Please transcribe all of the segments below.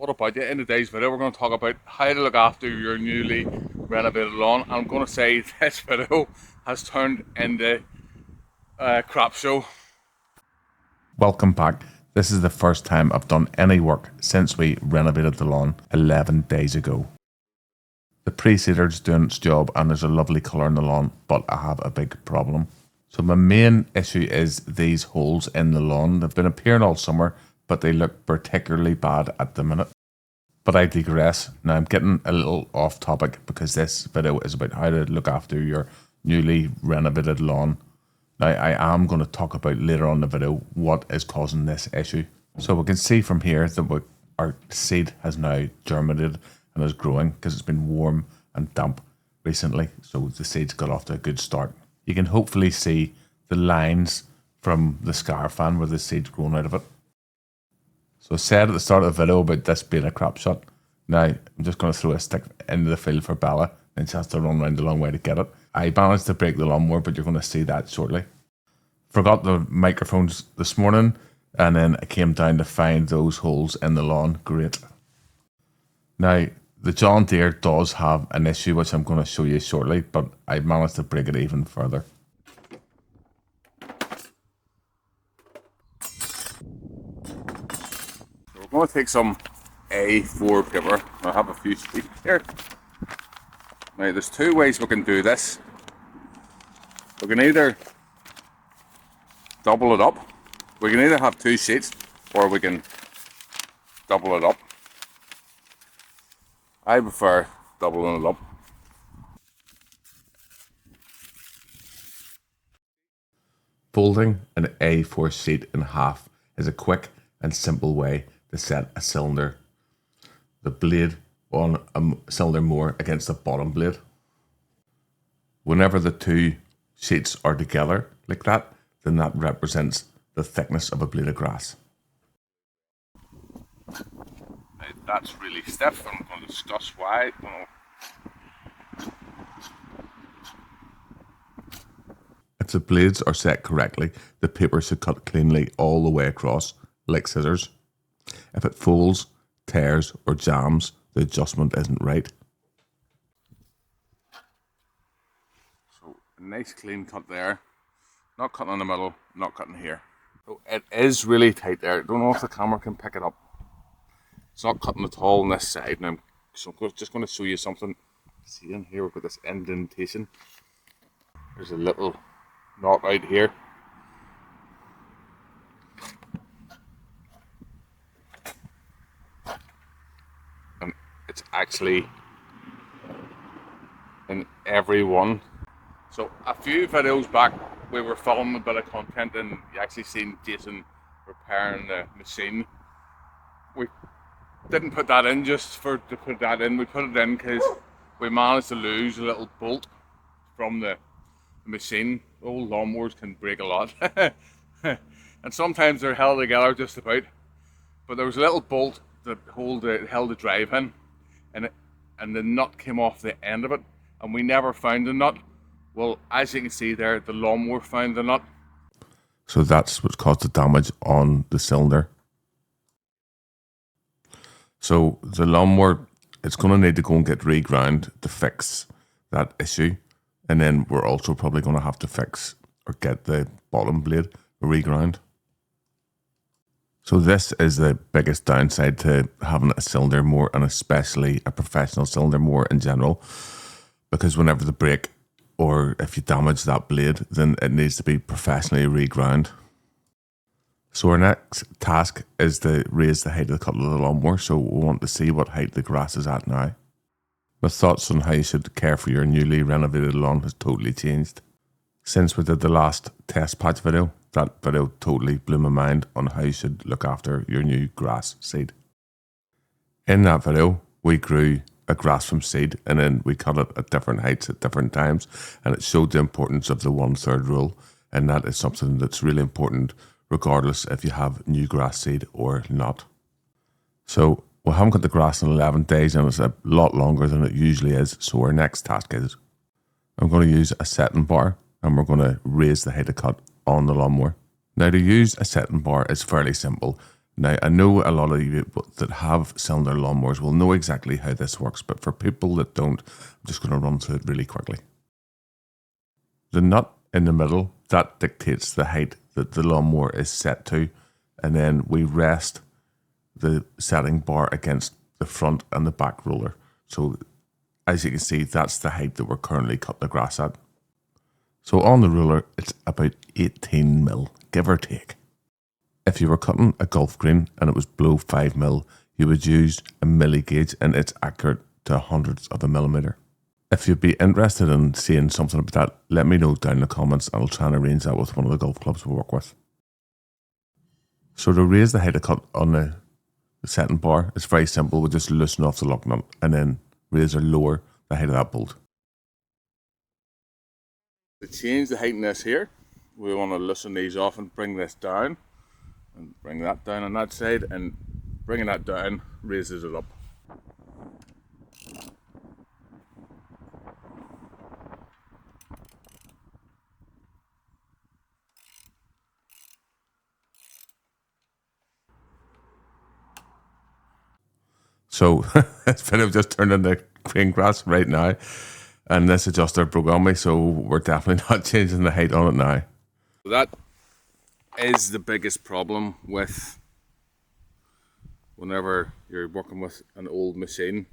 what about you? In today's video we're going to talk about how to look after your newly renovated lawn. I'm going to say this video has turned into a crap show. Welcome back. This is the first time I've done any work since we renovated the lawn 11 days ago. The pre-seeder's doing its job and there's a lovely colour in the lawn, but I have a big problem. So my main issue is these holes in the lawn. They've been appearing all summer, but they look particularly bad at the minute. But I digress. Now I'm getting a little off topic because this video is about how to look after your newly renovated lawn. Now I am going to talk about later on in the video what is causing this issue. So we can see from here that our seed has now germinated and is growing because it's been warm and damp recently. So the seed's got off to a good start. You can hopefully see the lines from the scar fan where the seed's grown out of it. So I said at the start of the video about this being a crap shot. Now I'm just going to throw a stick into the field for Bella and she has to run around a long way to get it. I managed to break the lawnmower, but you're going to see that shortly. Forgot the microphones this morning and then I came down to find those holes in the lawn. Great. Now the John Deere does have an issue which I'm going to show you shortly, but I managed to break it even further. So we're going to take some A4 paper. I have a few sheets here. Now there's two ways we can do this. We can either double it up. We can either have two sheets or we can double it up. I prefer doubling it up. Folding an A4 sheet in half is a quick and simple way to set a cylinder, the blade on a cylinder mower against the bottom blade. Whenever the two sheets are together like that, then that represents the thickness of a blade of grass. Now, that's really stiff. I'm going to discuss why. If the blades are set correctly, the paper should cut cleanly all the way across, like scissors. If it folds, tears, or jams, the adjustment isn't right. So, a nice clean cut there. Not cutting in the middle, not cutting here. So it is really tight there. I don't know if the camera can pick it up. It's not cutting at all on this side now. So I'm just going to show you something. See in here, we've got this indentation. There's a little knot right here. And it's actually in every one. So a few videos back we were filming a bit of content and you actually seen Jason repairing the machine. We didn't put that in just to put that in. We put it in because we managed to lose a little bolt from the machine. Old lawnmowers can break a lot. And sometimes they're held together just about. But there was a little bolt that held the drive in and the nut came off the end of it and we never found the nut. Well, as you can see there, the lawnmower found the nut. So that's what caused the damage on the cylinder. So the lawnmower, it's going to need to go and get reground to fix that issue. And then we're also probably going to have to fix or get the bottom blade reground. So this is the biggest downside to having a cylinder mower and especially a professional cylinder mower in general. Because whenever they break, or if you damage that blade, then it needs to be professionally reground. So our next task is to raise the height of the cut of the lawnmower. So we want to see what height the grass is at now. My thoughts on how you should care for your newly renovated lawn has totally changed. Since we did the last test patch video, that video totally blew my mind on how you should look after your new grass seed. In that video, we grew a grass from seed and then we cut it at different heights at different times, and it showed the importance of the 1/3 rule, and that is something that's really important regardless if you have new grass seed or not. So we haven't cut the grass in 11 days and it's a lot longer than it usually is. So our next task is I'm going to use a setting bar and we're going to raise the height of cut on the lawnmower. Now to use a setting bar is fairly simple. Now, I know a lot of you that have cylinder lawnmowers will know exactly how this works, but for people that don't, I'm just going to run through it really quickly. The nut in the middle, that dictates the height that the lawnmower is set to, and then we rest the setting bar against the front and the back roller. So as you can see, that's the height that we're currently cutting the grass at. So on the ruler, it's about 18 mil, give or take. If you were cutting a golf green and it was below 5 mil, you would use a milli gauge, and it's accurate to hundredths of a millimeter. If you'd be interested in seeing something about that, let me know down in the comments and I'll try and arrange that with one of the golf clubs we work with. So to raise the height of cut on the setting bar, it's very simple. We just loosen off the lock nut and then raise or lower the height of that bolt. To change the height in this here, we want to loosen these off and bring this down, and bring that down on that side, and bringing that down raises it up. So this video just turned into green grass right now, and this adjuster broke on me, so we're definitely not changing the height on it now. So that is the biggest problem with whenever you're working with an old machine.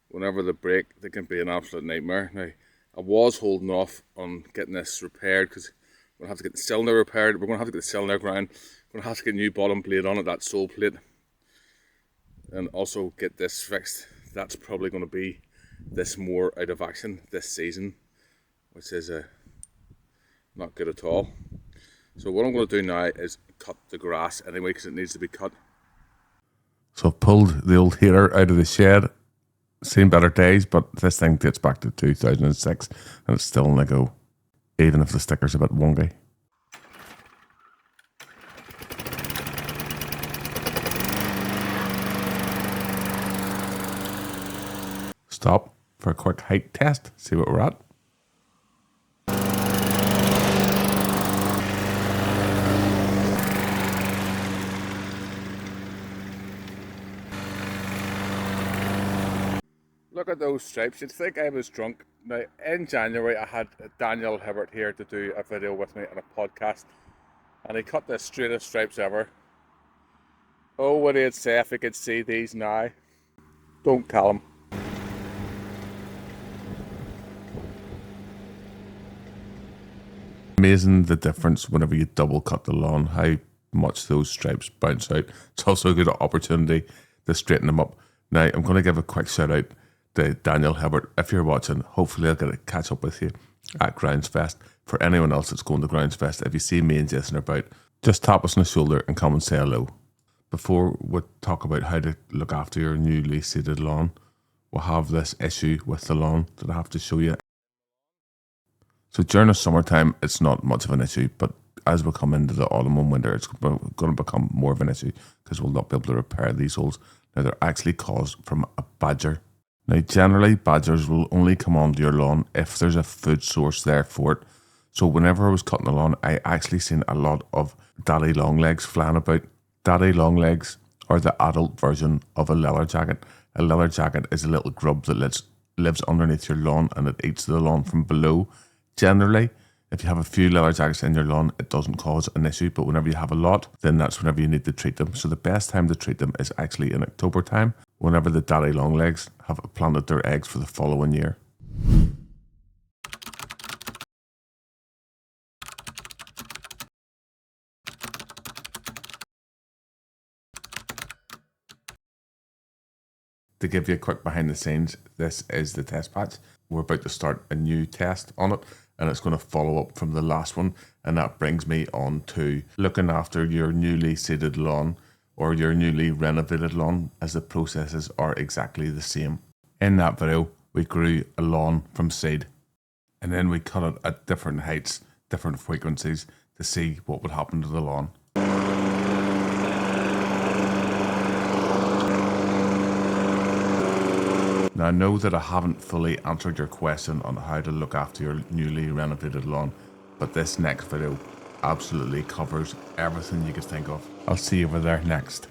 Whenever they break, they can be an absolute nightmare. Now, I was holding off on getting this repaired because we're going to have to get the cylinder repaired. We're going to have to get the cylinder ground. We're going to have to get a new bottom plate on it, that sole plate, and also get this fixed. That's probably going to be this mower out of action this season, which is not good at all. So what I'm going to do now is cut the grass anyway, because it needs to be cut. So I've pulled the old heater out of the shed. Seen better days, but this thing dates back to 2006 and it's still on the go, even if the sticker's a bit wonky. Stop for a quick height test, see what we're at. Look at those stripes. You'd think I was drunk. Now, in January, I had Daniel Hibbert here to do a video with me on a podcast, and he cut the straightest stripes ever. Oh, what he'd say if he could see these now. Don't call him. Amazing the difference whenever you double cut the lawn, how much those stripes bounce out. It's also a good opportunity to straighten them up. Now, I'm going to give a quick shout out to Daniel Hibbert. If you're watching, hopefully I'll get to catch up with you at Grounds Fest. For anyone else that's going to Grounds Fest, if you see me and Jason about, just tap us on the shoulder and come and say hello. Before we talk about how to look after your newly seeded lawn, we'll have this issue with the lawn that I have to show you. So during the summertime, it's not much of an issue, but as we come into the autumn and winter, it's going to become more of an issue because we'll not be able to repair these holes. Now, they're actually caused from a badger. Now, generally, badgers will only come onto your lawn if there's a food source there for it. So whenever I was cutting the lawn, I actually seen a lot of daddy longlegs flying about. Daddy longlegs are the adult version of a leather jacket. A leather jacket is a little grub that lives underneath your lawn and it eats the lawn from below. Generally, if you have a few leather jackets in your lawn, it doesn't cause an issue, but whenever you have a lot, then that's whenever you need to treat them. So the best time to treat them is actually in October time, whenever the daddy longlegs have planted their eggs for the following year. To give you a quick behind the scenes, this is the test patch. We're about to start a new test on it, and it's going to follow up from the last one, and that brings me on to looking after your newly seeded lawn or your newly renovated lawn, as the processes are exactly the same. In that video, we grew a lawn from seed, and then we cut it at different heights, different frequencies to see what would happen to the lawn. Now, I know that I haven't fully answered your question on how to look after your newly renovated lawn, but this next video absolutely covers everything you could think of. I'll see you over there next.